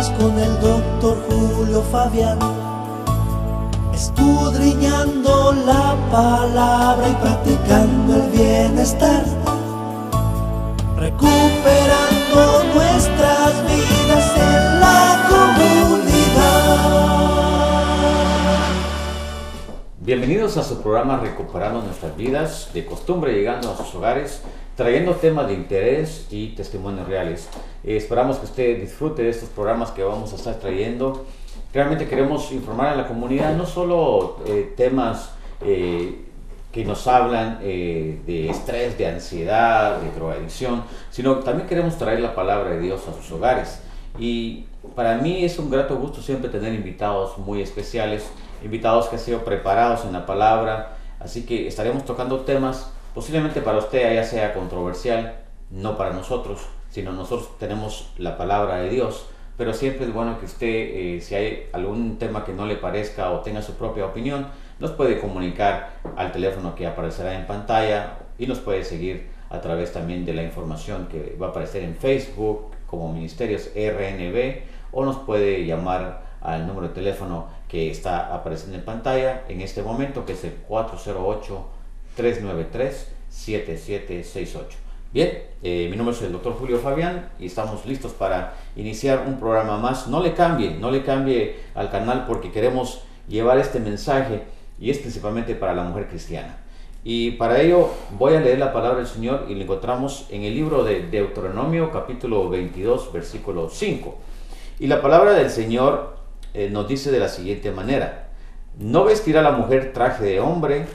Vidas con el doctor Julio Fabián, escudriñando la palabra y practicando el bienestar, recuperando nuestras vidas en la comunidad. Bienvenidos a su programa Recuperando Nuestras Vidas, de costumbre llegando a sus hogares, trayendo temas de interés y testimonios reales. Esperamos que usted disfrute de estos programas que vamos a estar trayendo. Realmente queremos informar a la comunidad, no solo temas que nos hablan de estrés, de ansiedad, de drogadicción, sino también queremos traer la palabra de Dios a sus hogares. Y para mí es un grato gusto siempre tener invitados muy especiales, invitados que han sido preparados en la palabra, así que estaremos tocando temas posiblemente para usted ya sea controversial, no para nosotros, sino nosotros tenemos la palabra de Dios, pero siempre es bueno que usted, si hay algún tema que no le parezca o tenga su propia opinión, nos puede comunicar al teléfono que aparecerá en pantalla y nos puede seguir a través también de la información que va a aparecer en Facebook como Ministerios RNB, o nos puede llamar al número de teléfono que está apareciendo en pantalla en este momento, que es el 408-393-7768. Bien, mi nombre es el doctor Julio Fabián y estamos listos para iniciar un programa más. No le cambie al canal, porque queremos llevar este mensaje y es principalmente para la mujer cristiana. Y para ello voy a leer la palabra del Señor y lo encontramos en el libro de Deuteronomio capítulo 22 versículo 5. Y la palabra del Señor nos dice de la siguiente manera: no vestirá la mujer traje de hombre,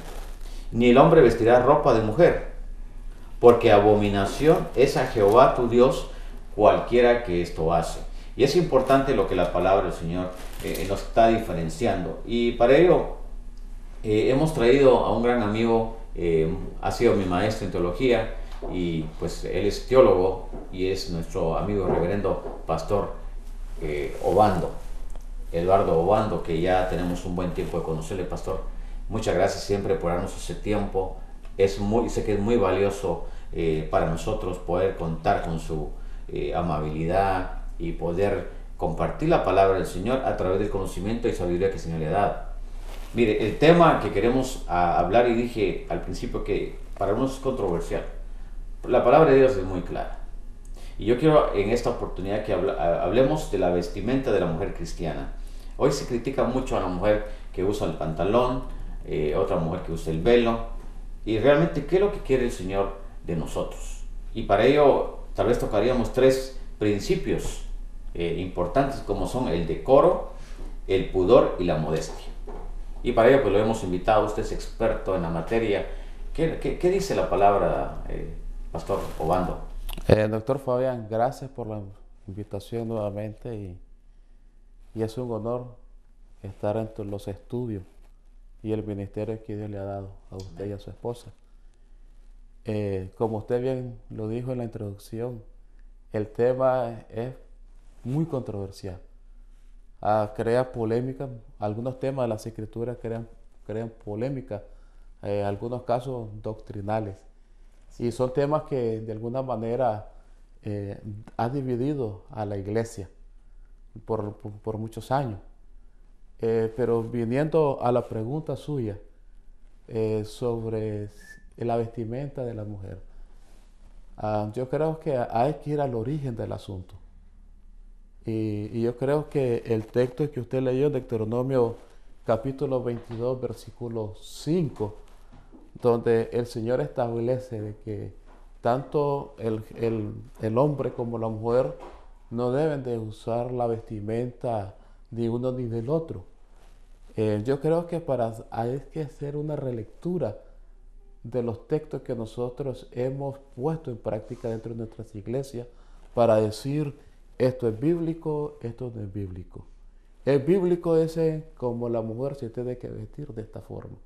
ni el hombre vestirá ropa de mujer, porque abominación es a Jehová tu Dios cualquiera que esto hace. Y es importante lo que la palabra del Señor nos está diferenciando. Y para ello hemos traído a un gran amigo, ha sido mi maestro en teología, y pues él es teólogo y es nuestro amigo reverendo pastor Obando, Eduardo Obando, que ya tenemos un buen tiempo de conocerle. Pastor, muchas gracias siempre por darnos ese tiempo. Sé que es muy valioso para nosotros poder contar con su amabilidad y poder compartir la palabra del Señor a través del conocimiento y sabiduría que el Señor le ha dado. Mire, el tema que queremos hablar, y dije al principio que para unos es controversial, la palabra de Dios es muy clara. Y yo quiero en esta oportunidad que hablemos de la vestimenta de la mujer cristiana. Hoy se critica mucho a la mujer que usa el pantalón, otra mujer que usa el velo, y realmente ¿qué es lo que quiere el Señor de nosotros? Y para ello tal vez tocaríamos tres principios importantes, como son el decoro, el pudor y la modestia. Y para ello pues lo hemos invitado, usted es experto en la materia. ¿Qué dice la palabra, Pastor Obando? Doctor Fabián, gracias por la invitación nuevamente, y es un honor estar entre los estudios y el ministerio que Dios le ha dado a usted y a su esposa. Como usted bien lo dijo en la introducción, el tema es muy controversial. Crea polémica, algunos temas de las escrituras crean polémica, algunos casos doctrinales. Y son temas que de alguna manera ha dividido a la iglesia por muchos años. Pero viniendo a la pregunta suya sobre la vestimenta de la mujer, yo creo que hay que ir al origen del asunto. Y yo creo que el texto que usted leyó, Deuteronomio capítulo 22, versículo 5, donde el Señor establece de que tanto el hombre como la mujer no deben de usar la vestimenta ni uno ni del otro. Yo creo que hay que hacer una relectura de los textos que nosotros hemos puesto en práctica dentro de nuestras iglesias para decir esto es bíblico, esto no es bíblico. Es bíblico ese como la mujer se tiene que vestir de esta forma.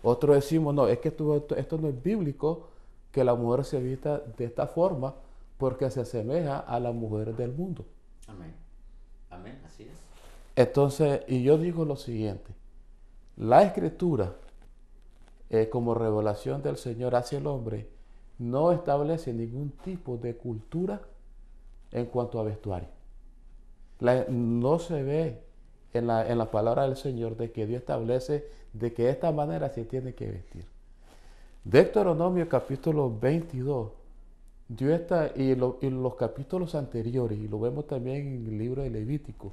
Otros decimos, no, es que esto no es bíblico, que la mujer se vista de esta forma porque se asemeja a la mujer del mundo. Amén. Amén, así es. Entonces, y yo digo lo siguiente: la escritura, como revelación del Señor hacia el hombre, no establece ningún tipo de cultura en cuanto a vestuario. No se ve en la palabra del Señor de que Dios establece de que de esta manera se tiene que vestir. Deuteronomio capítulo 22, Dios está, y los capítulos anteriores, y lo vemos también en el libro de Levítico,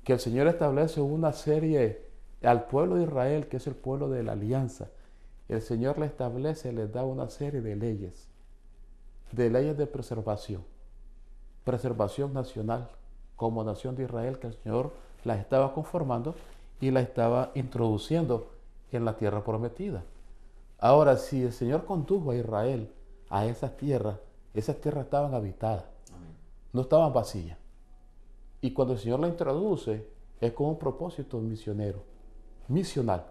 que el Señor establece una serie al pueblo de Israel, que es el pueblo de la alianza. El Señor le establece, les da una serie de leyes de preservación nacional, como nación de Israel, que el Señor las estaba conformando y las estaba introduciendo en la tierra prometida. Ahora, si el Señor condujo a Israel a esas tierras estaban habitadas, Amén. no estaban vacías. Y cuando el Señor la introduce, es con un propósito misional.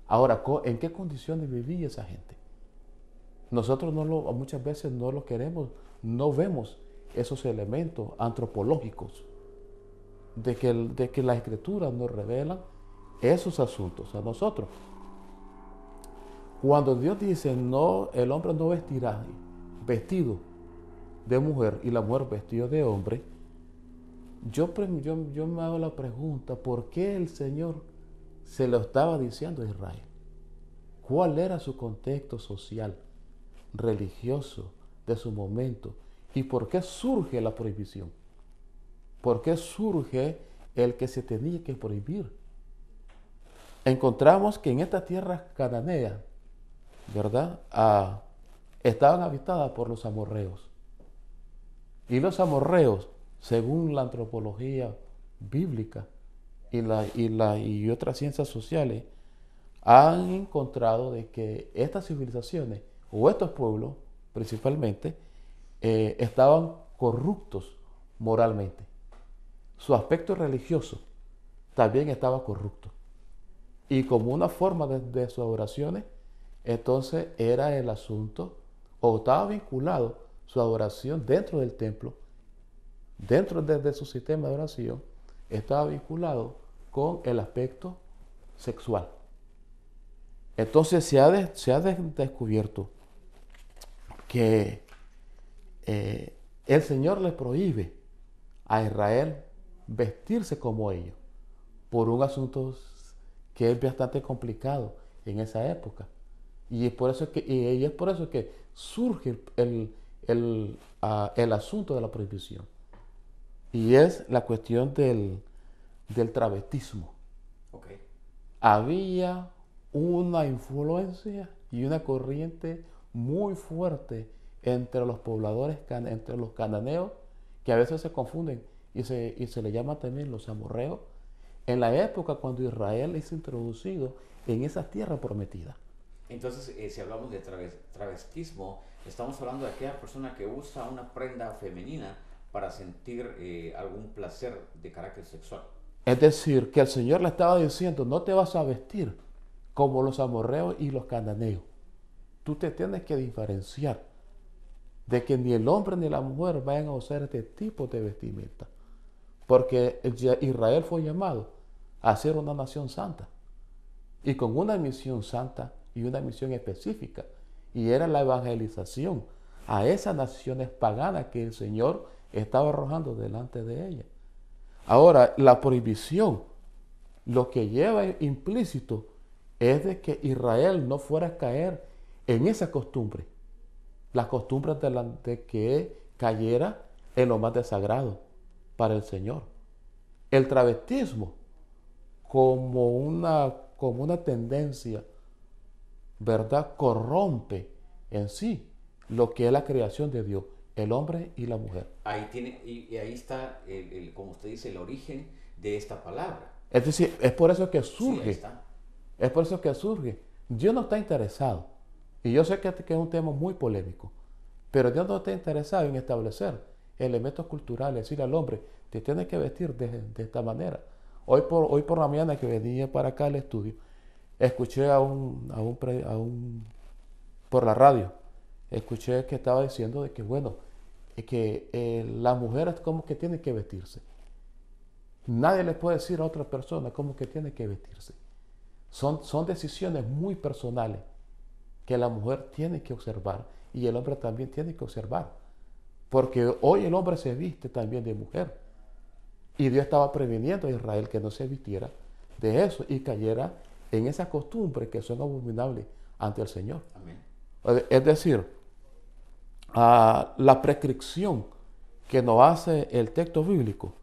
Ahora, ¿en qué condiciones vivía esa gente? Nosotros muchas veces no lo queremos, no vemos esos elementos antropológicos de que las escrituras nos revelan esos asuntos a nosotros. Cuando Dios dice, no, el hombre no vestirá vestido de mujer y la mujer vestido de hombre, yo me hago la pregunta, ¿por qué el Señor se lo estaba diciendo a Israel? ¿Cuál era su contexto social, religioso de su momento? ¿Y por qué surge la prohibición? ¿Por qué surge el que se tenía que prohibir? Encontramos que en esta tierra cananea, ¿verdad? Estaban habitadas por los amorreos. Y los amorreos, según la antropología bíblica y otras ciencias sociales, han encontrado de que estas civilizaciones, o estos pueblos principalmente, estaban corruptos moralmente. Su aspecto religioso también estaba corrupto. Y como una forma de sus adoraciones, entonces era el asunto, o estaba vinculado su adoración dentro del templo, dentro de su sistema de oración, estaba vinculado con el aspecto sexual. Entonces se ha descubierto que el Señor le prohíbe a Israel vestirse como ellos, por un asunto que es bastante complicado en esa época. Y es por eso que surge el asunto de la prohibición. Y es la cuestión del travestismo. Okay. Había una influencia y una corriente muy fuerte entre los pobladores, entre los cananeos, que a veces se confunden y se le llama también los amorreos, en la época cuando Israel es introducido en esa tierra prometida. Entonces, si hablamos de travestismo, estamos hablando de aquella persona que usa una prenda femenina para sentir algún placer de carácter sexual. Es decir, que el Señor le estaba diciendo, no te vas a vestir como los amorreos y los cananeos. Tú te tienes que diferenciar de que ni el hombre ni la mujer vayan a usar este tipo de vestimenta. Porque Israel fue llamado a ser una nación santa. Y con una misión santa y una misión específica. Y era la evangelización a esas naciones paganas que el Señor estaba arrojando delante de ellas. Ahora, la prohibición, lo que lleva implícito es de que Israel no fuera a caer en esa costumbre. Las costumbres de que cayera en lo más desagrado para el Señor. El travestismo como una tendencia, ¿verdad? Corrompe en sí lo que es la creación de Dios, el hombre y la mujer. Y ahí está, como usted dice, el origen de esta palabra. Es decir, es por eso que surge. Sí, ahí está. Es por eso que surge. Dios no está interesado. Y yo sé que es un tema muy polémico. Pero Dios no está interesado en establecer elementos culturales. Es decir, al hombre, te tienes que vestir de esta manera. Hoy por la mañana que venía para acá al estudio, escuché por la radio, escuché que estaba diciendo de que, bueno, las mujeres como que tienen que vestirse. Nadie le puede decir a otra persona cómo que tiene que vestirse. Son decisiones muy personales que la mujer tiene que observar y el hombre también tiene que observar. Porque hoy el hombre se viste también de mujer. Y Dios estaba previniendo a Israel que no se vistiera de eso y cayera en esa costumbre que son abominables ante el Señor. Amén. Es decir, la prescripción que nos hace el texto bíblico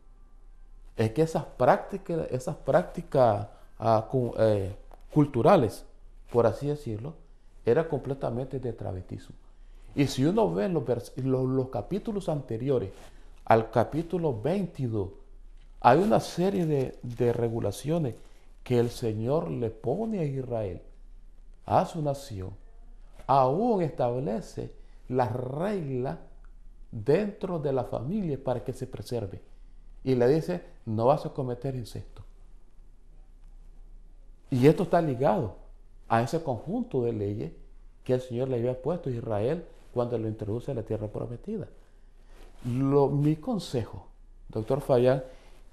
es que esas prácticas culturales, por así decirlo, eran completamente de travestismo. Y si uno ve los capítulos anteriores al capítulo 22, hay una serie de regulaciones que el Señor le pone a Israel, a su nación. Aún establece las reglas dentro de la familia para que se preserve. Y le dice, no vas a cometer incesto. Y esto está ligado a ese conjunto de leyes que el Señor le había puesto a Israel cuando lo introduce a la tierra prometida. Mi consejo, doctor Fabián,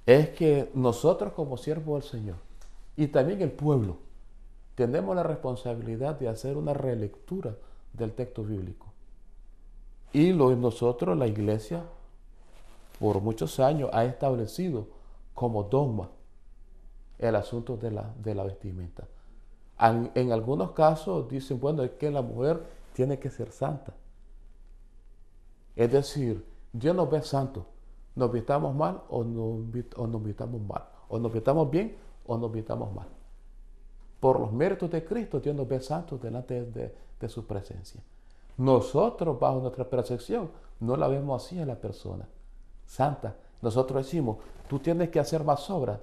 es que nosotros como siervos del Señor y también el pueblo tenemos la responsabilidad de hacer una relectura del texto bíblico. Y nosotros, la iglesia, por muchos años ha establecido como dogma el asunto de la vestimenta. En algunos casos dicen, bueno, es que la mujer tiene que ser santa. Es decir, Dios nos ve santos. Nos vistamos mal o nos vistamos mal. O nos vistamos bien o nos vistamos mal. Por los méritos de Cristo, Dios nos ve santos delante de su presencia. Nosotros, bajo nuestra percepción, no la vemos así en la persona santa. Nosotros decimos, tú tienes que hacer más obras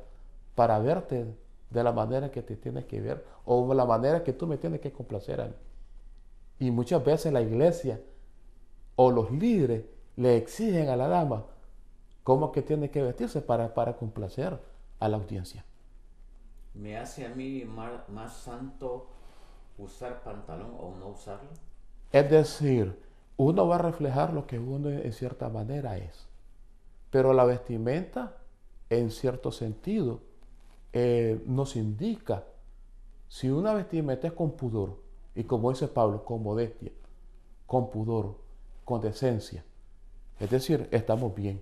para verte de la manera que te tienes que ver o de la manera que tú me tienes que complacer a mí. Y muchas veces la iglesia o los líderes le exigen a la dama cómo que tiene que vestirse para complacer a la audiencia. ¿Me hace a mí más santo usar pantalón o no usarlo? Es decir, uno va a reflejar lo que uno en cierta manera es. Pero la vestimenta, en cierto sentido, nos indica si una vestimenta es con pudor, y como dice Pablo, con modestia, con pudor, con decencia. Es decir, estamos bien.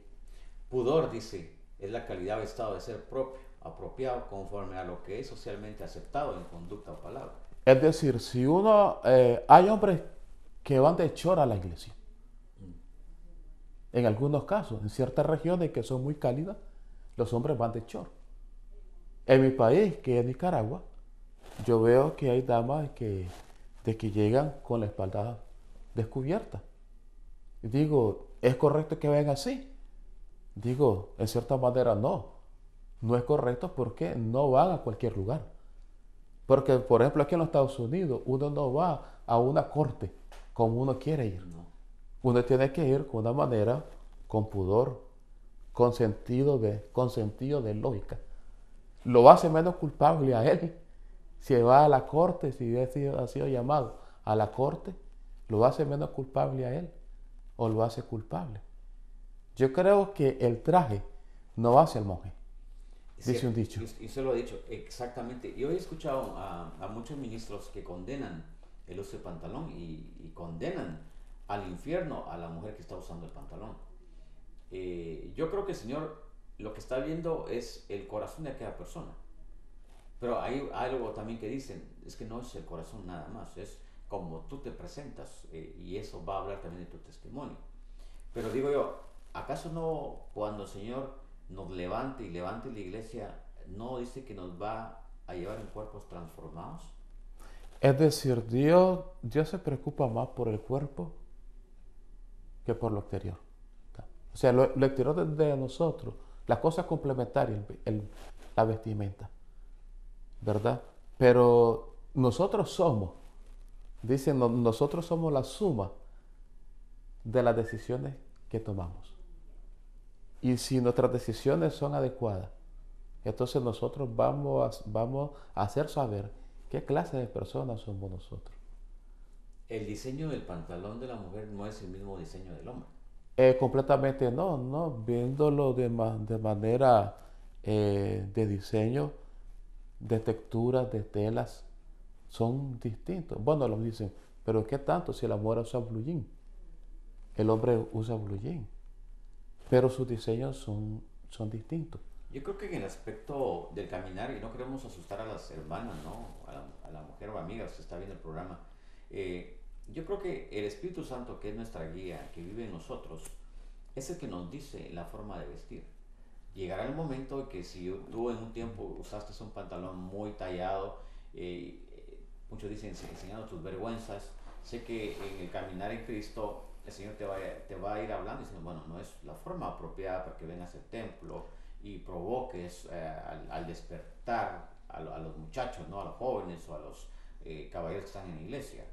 Pudor, dice, es la calidad o estado de ser propio, apropiado conforme a lo que es socialmente aceptado en conducta o palabra. Es decir, si uno... hay hombres que van de chora a la iglesia. En algunos casos, en ciertas regiones que son muy cálidas, los hombres van de chor. En mi país, que es Nicaragua, yo veo que hay damas que llegan con la espalda descubierta. Y digo, ¿es correcto que vayan así? Digo, en cierta manera no. No es correcto porque no van a cualquier lugar. Porque, por ejemplo, aquí en los Estados Unidos, uno no va a una corte como uno quiere ir. No. Uno tiene que ir con una manera, con pudor, con sentido de lógica. Lo hace menos culpable a él. Si va a la corte, si ha sido llamado a la corte, lo hace menos culpable a él o lo hace culpable. Yo creo que el traje no hace al monje, dice un dicho. Y se lo he dicho, exactamente. Yo he escuchado a muchos ministros que condenan el uso de pantalón y condenan al infierno a la mujer que está usando el pantalón. Yo creo que el Señor lo que está viendo es el corazón de aquella persona. Pero hay algo también que dicen, es que no es el corazón nada más, es como tú te presentas, y eso va a hablar también de tu testimonio. Pero digo yo, ¿acaso no cuando el Señor nos levante la iglesia, no dice que nos va a llevar en cuerpos transformados? Es decir, Dios se preocupa más por el cuerpo que por lo exterior. O sea, lo exterior de nosotros, las cosas complementarias, la vestimenta, ¿verdad? Pero nosotros somos, dicen, nosotros somos la suma de las decisiones que tomamos. Y si nuestras decisiones son adecuadas, entonces nosotros vamos a hacer saber qué clase de personas somos nosotros. El diseño del pantalón de la mujer no es el mismo diseño del hombre. Completamente no, viéndolo de manera de diseño, de texturas, de telas, son distintos. Bueno, lo dicen, pero ¿qué tanto si la mujer usa blue jean? El hombre usa blue jean, pero sus diseños son distintos. Yo creo que en el aspecto del caminar, y no queremos asustar a las hermanas, ¿no? A la mujer o amiga, si está viendo el programa. Yo creo que el Espíritu Santo, que es nuestra guía, que vive en nosotros, es el que nos dice la forma de vestir. Llegará el momento que si tú en un tiempo usaste un pantalón muy tallado, muchos dicen enseñando tus vergüenzas, sé que en el caminar en Cristo el Señor te va a ir hablando y diciendo, bueno, no es la forma apropiada para que vengas al templo y provoques al despertar a los muchachos, ¿no? A los jóvenes o a los caballeros que están en la iglesia.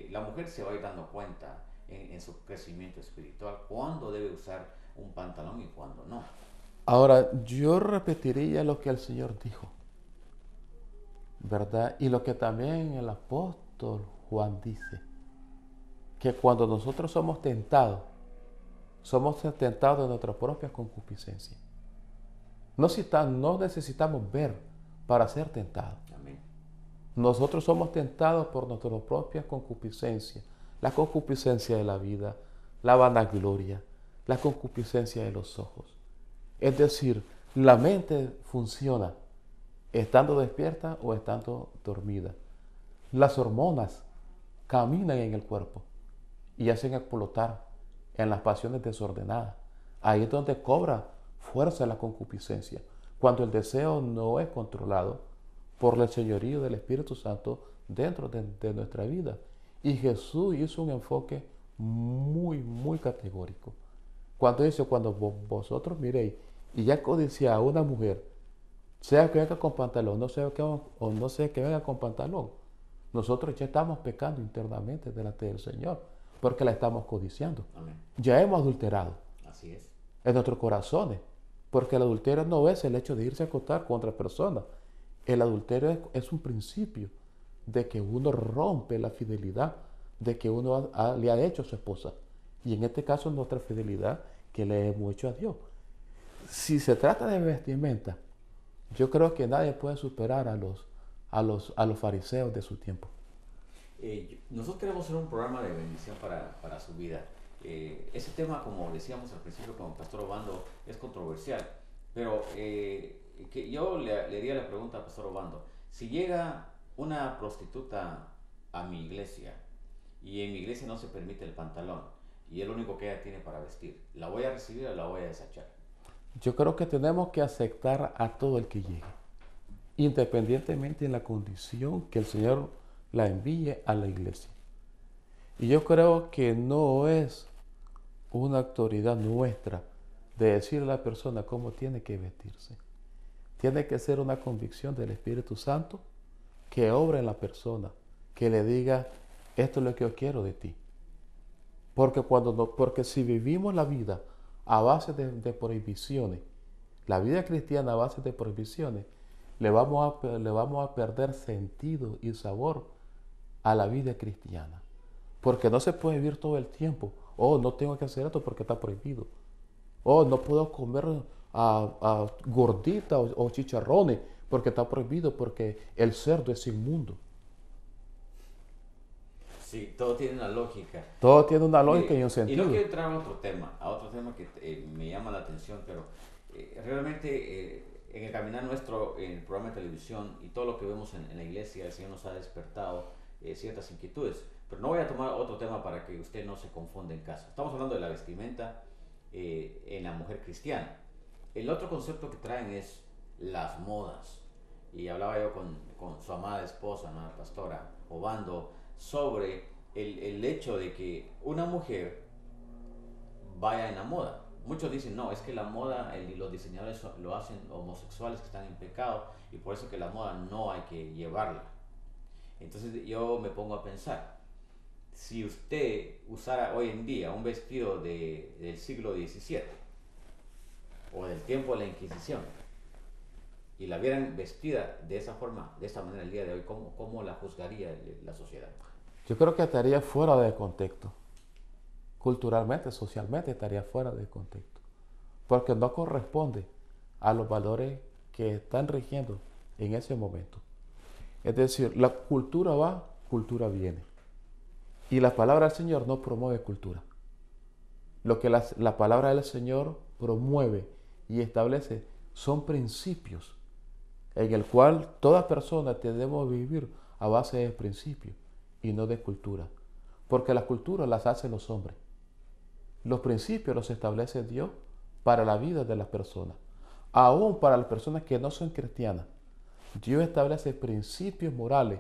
La mujer se va a ir dando cuenta en su crecimiento espiritual cuándo debe usar un pantalón y cuándo no. Ahora, yo repetiría lo que el Señor dijo, ¿verdad? Y lo que también el apóstol Juan dice, que cuando nosotros somos tentados de nuestra propia concupiscencia. No necesitamos ver para ser tentados. Amén. Nosotros somos tentados por nuestra propia concupiscencia. La concupiscencia de la vida, la vanagloria, la concupiscencia de los ojos. Es decir, la mente funciona estando despierta o estando dormida. Las hormonas caminan en el cuerpo y hacen explotar en las pasiones desordenadas. Ahí es donde cobra fuerza la concupiscencia, cuando el deseo no es controlado por el señorío del Espíritu Santo dentro de nuestra vida. Y Jesús hizo un enfoque muy categórico. Cuando dice, cuando vosotros miréis y ya codiciáis a una mujer, sea que venga con pantalón, no sea que venga con pantalón, nosotros ya estamos pecando internamente delante del Señor, porque la estamos codiciando. Amén. Ya hemos adulterado. Así es. En nuestros corazones, porque el adulterio no es el hecho de irse a acostar con otra persona. El adulterio es un principio de que uno rompe la fidelidad de que uno le ha hecho a su esposa. Y en este caso nuestra fidelidad que le hemos hecho a Dios. Si se trata de vestimenta, yo creo que nadie puede superar a los fariseos de su tiempo. Nosotros queremos hacer un programa de bendición para su vida. Ese tema, como decíamos al principio con el Pastor Obando, es controversial, pero que yo le haría la pregunta al Pastor Obando: si llega una prostituta a mi iglesia y en mi iglesia no se permite el pantalón y es lo único que ella tiene para vestir, ¿la voy a recibir o la voy a desechar? Yo creo que tenemos que aceptar a todo el que llegue, independientemente de la condición que el Señor la envíe a la iglesia. Y yo creo que no es una autoridad nuestra de decirle a la persona cómo tiene que vestirse. Tiene que ser una convicción del Espíritu Santo que obra en la persona, que le diga, esto es lo que yo quiero de ti. Porque si vivimos la vida a base de prohibiciones, la vida cristiana a base de prohibiciones, le vamos a perder sentido y sabor a la vida cristiana. Porque no se puede vivir todo el tiempo. Oh, no tengo que hacer esto porque está prohibido. Oh, no puedo comer a gordita o chicharrones porque está prohibido, porque el cerdo es inmundo. Sí, todo tiene una lógica. Todo tiene una lógica y un Y sentido. no quiero entrar a otro tema que me llama la atención, pero realmente en el caminar nuestro, en el programa de televisión y todo lo que vemos en la iglesia, el Señor nos ha despertado ciertas inquietudes. Pero no voy a tomar otro tema para que usted no se confunda en casa. Estamos hablando de la vestimenta en la mujer cristiana. El otro concepto que traen es las modas. Y hablaba yo con su amada esposa, ¿no? La pastora Obando, sobre el hecho de que una mujer vaya en la moda. Muchos dicen, no, es que la moda, los diseñadores lo hacen homosexuales que están en pecado y por eso que la moda no hay que llevarla. Entonces yo me pongo a pensar, si usted usara hoy en día un vestido del siglo XVII o del tiempo de la Inquisición y la vieran vestida de esa forma, de esta manera el día de hoy, ¿cómo la juzgaría la sociedad? Yo creo que estaría fuera de contexto. Culturalmente, socialmente estaría fuera de contexto. Porque no corresponde a los valores que están rigiendo en ese momento. Es decir, la cultura va, cultura viene. Y la palabra del Señor no promueve cultura. Lo que la palabra del Señor promueve y establece son principios en el cual toda persona debemos vivir a base de principios y no de cultura. Porque las culturas las hacen los hombres. Los principios los establece Dios para la vida de las personas. Aún para las personas que no son cristianas, Dios establece principios morales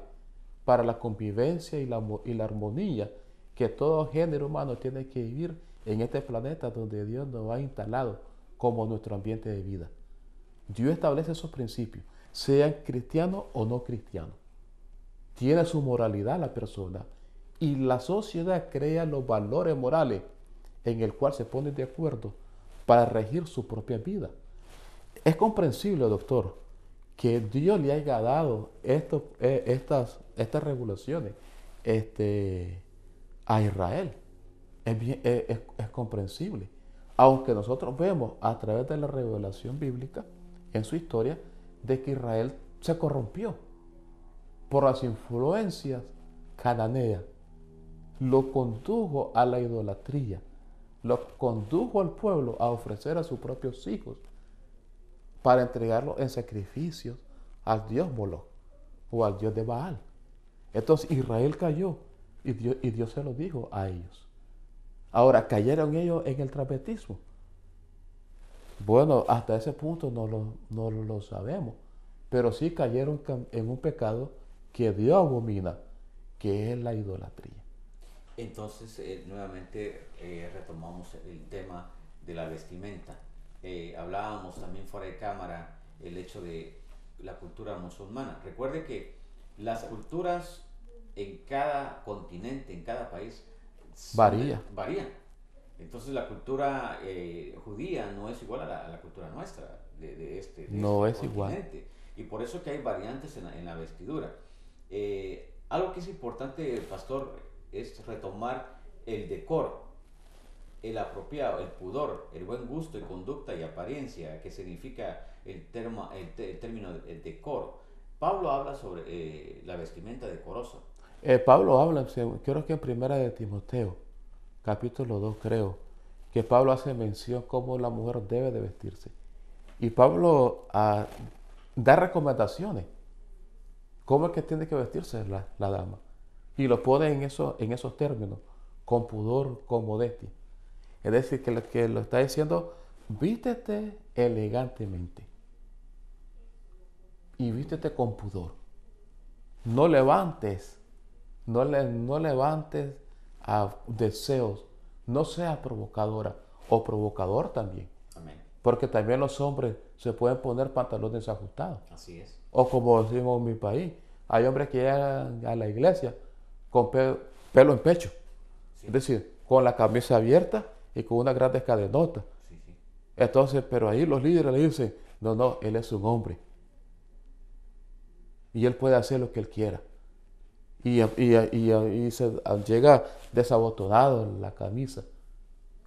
para la convivencia y la armonía que todo género humano tiene que vivir en este planeta donde Dios nos ha instalado como nuestro ambiente de vida. Dios establece esos principios, sean cristianos o no cristianos. Tiene su moralidad la persona y la sociedad crea los valores morales en el cual se ponen de acuerdo para regir su propia vida. Es comprensible, doctor, que Dios le haya dado estas regulaciones a Israel. Es comprensible. Aunque nosotros vemos a través de la revelación bíblica en su historia de que Israel se corrompió por las influencias cananeas, lo condujo a la idolatría, lo condujo al pueblo a ofrecer a sus propios hijos para entregarlos en sacrificios al dios Moloch o al dios de Baal. Entonces Israel cayó y Dios se lo dijo a ellos. Ahora, ¿cayeron ellos en el travestismo? Bueno, hasta ese punto no lo sabemos, pero sí cayeron en un pecado que Dios abomina, que es la idolatría. Entonces, nuevamente retomamos el tema de la vestimenta. Hablábamos también fuera de cámara el hecho de la cultura musulmana. Recuerde que las culturas en cada continente, en cada país, varían. Entonces la cultura judía no es igual a la cultura nuestra, de este No es continente. igual. Y por eso que hay variantes en la vestidura. Algo que es importante, pastor, es retomar el decoro, el apropiado, el pudor, el buen gusto y conducta y apariencia, que significa el término decoro. Pablo habla sobre la vestimenta decorosa. Pablo habla, creo que en Primera de Timoteo, capítulo 2, creo, que Pablo hace mención cómo la mujer debe de vestirse. Y Pablo da recomendaciones, cómo es que tiene que vestirse la dama. Y lo pone en esos términos, con pudor, con modestia. Es decir, que lo está diciendo, vístete elegantemente. Y vístete con pudor. No levantes a deseos, no seas provocadora o provocador también. Amén. Porque también los hombres se pueden poner pantalones ajustados. Así es. O como decimos en mi país, hay hombres que llegan a la iglesia con pelo en pecho. Sí. Es decir, con la camisa abierta y con unas grandes cadenotas. Sí, sí. Entonces, pero ahí los líderes le dicen, no, él es un hombre. Y él puede hacer lo que él quiera. Y se llega desabotonado la camisa.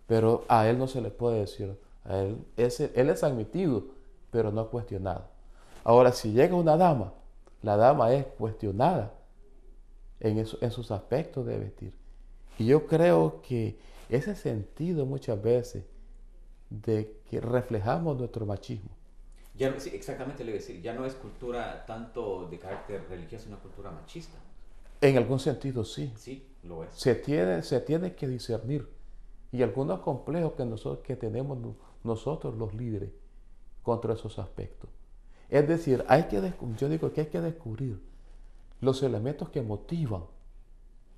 Pero a él no se le puede decir. Él es admitido, pero no cuestionado. Ahora, si llega una dama, la dama es cuestionada en sus aspectos de vestir. Y yo creo que ese sentido muchas veces de que reflejamos nuestro machismo. Sí, exactamente le voy a decir, ya no es cultura tanto de carácter religioso, sino cultura machista. En algún sentido sí. Sí, lo es. Se tiene que discernir. Y algunos complejos que tenemos nosotros los líderes contra esos aspectos. Es decir, yo digo que hay que descubrir los elementos que motivan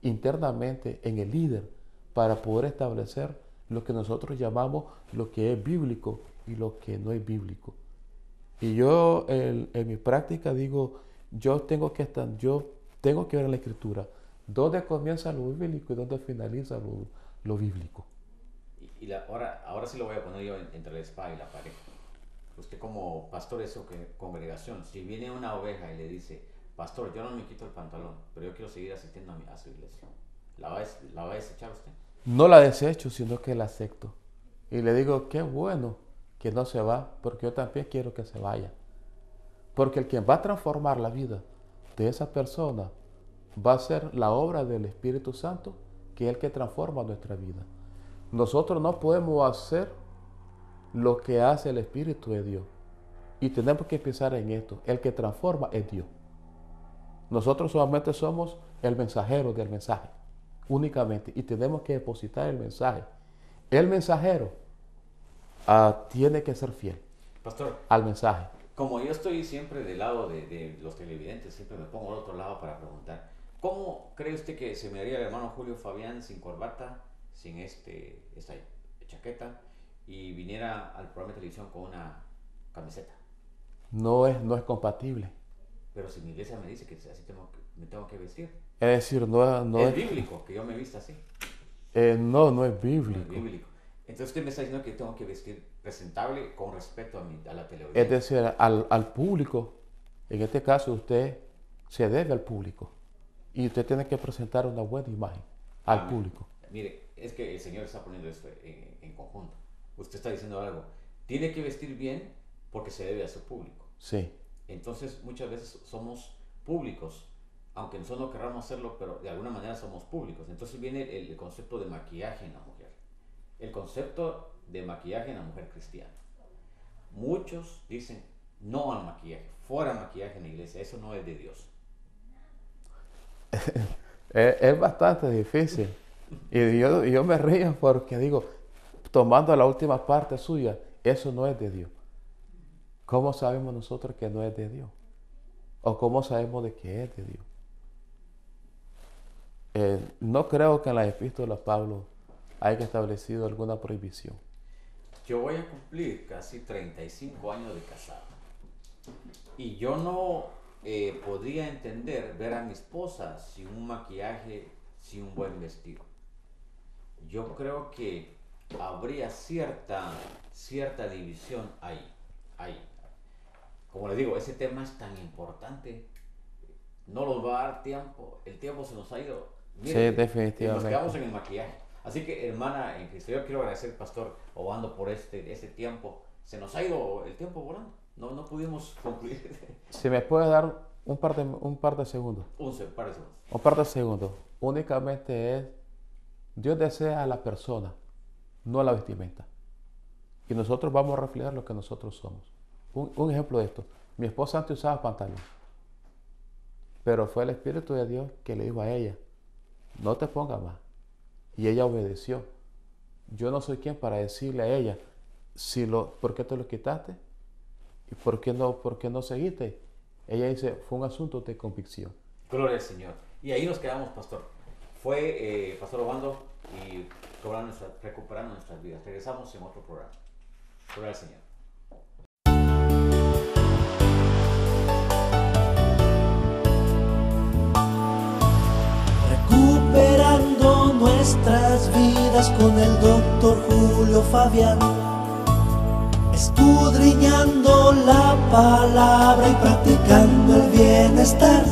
internamente en el líder para poder establecer lo que nosotros llamamos lo que es bíblico y lo que no es bíblico. Y yo en mi práctica digo, yo tengo que ver en la Escritura dónde comienza lo bíblico y dónde finaliza lo bíblico. Ahora sí lo voy a poner yo entre la espada y la pared. Usted como pastor de su congregación, si viene una oveja y le dice, pastor, yo no me quito el pantalón, pero yo quiero seguir asistiendo a su iglesia, ¿la va a desechar usted? No la desecho, sino que la acepto. Y le digo, qué bueno que no se va, porque yo también quiero que se vaya. Porque el quien va a transformar la vida de esa persona va a ser la obra del Espíritu Santo, que es el que transforma nuestra vida. Nosotros no podemos hacer lo que hace el Espíritu de Dios. Y tenemos que pensar en esto. El que transforma es Dios. Nosotros solamente somos el mensajero del mensaje, únicamente. Y tenemos que depositar el mensaje. El mensajero tiene que ser fiel, Pastor, al mensaje. como yo estoy siempre del lado de los televidentes, siempre me pongo al otro lado para preguntar, ¿cómo cree usted que se miraría el hermano Julio Fabián sin corbata, sin esta chaqueta, y viniera al programa de televisión con una camiseta? No es compatible. Pero si mi iglesia me dice que así me tengo que vestir. Es decir, no es bíblico que yo me vista así. No es bíblico. No es bíblico. Entonces usted me está diciendo que tengo que vestir presentable con respeto a la televisión. Es decir, al público, en este caso usted se debe al público. Y usted tiene que presentar una buena imagen al público. Mire, es que el Señor está poniendo esto en conjunto. Usted está diciendo algo. Tiene que vestir bien porque se debe a su público. Sí. Entonces muchas veces somos públicos, aunque nosotros no querramos hacerlo, pero de alguna manera somos públicos. Entonces viene el concepto de maquillaje en la mujer. El concepto de maquillaje en la mujer cristiana. Muchos dicen no al maquillaje, fuera maquillaje en la iglesia, eso no es de Dios. Es bastante difícil. Y yo me río porque digo, tomando la última parte suya, eso no es de Dios. ¿Cómo sabemos nosotros que no es de Dios? ¿O cómo sabemos de que es de Dios? No creo que en la epístola de Pablo haya establecido alguna prohibición. Yo voy a cumplir casi 35 años de casado. Y yo no podría entender ver a mi esposa sin un maquillaje, sin un buen vestido. Yo creo que habría cierta división ahí. Como les digo, ese tema es tan importante. No nos va a dar tiempo. El tiempo se nos ha ido. Mire, sí, definitivamente. Nos quedamos en el maquillaje. Así que, hermana en Cristo, yo quiero agradecer, Pastor Obando, por este tiempo. Se nos ha ido el tiempo volando. No pudimos concluir. Si me puede dar un par de segundos. Un par de segundos. Un par de segundos. Únicamente es, Dios desea a la persona, no a la vestimenta. Y nosotros vamos a reflejar lo que nosotros somos. Un ejemplo de esto. Mi esposa antes usaba pantalón. Pero fue el Espíritu de Dios que le dijo a ella, no te pongas más. Y ella obedeció. Yo no soy quien para decirle a ella, ¿por qué te lo quitaste? ¿Y por qué no seguiste? Ella dice, fue un asunto de convicción. Gloria al Señor. Y ahí nos quedamos, Pastor. Fue Pastor Obando y recuperando nuestras vidas. Regresamos en otro programa. Gloria al Señor. Recuperando nuestras vidas con el Dr. Julio Fabián, escudriñando la palabra y practicando el bienestar.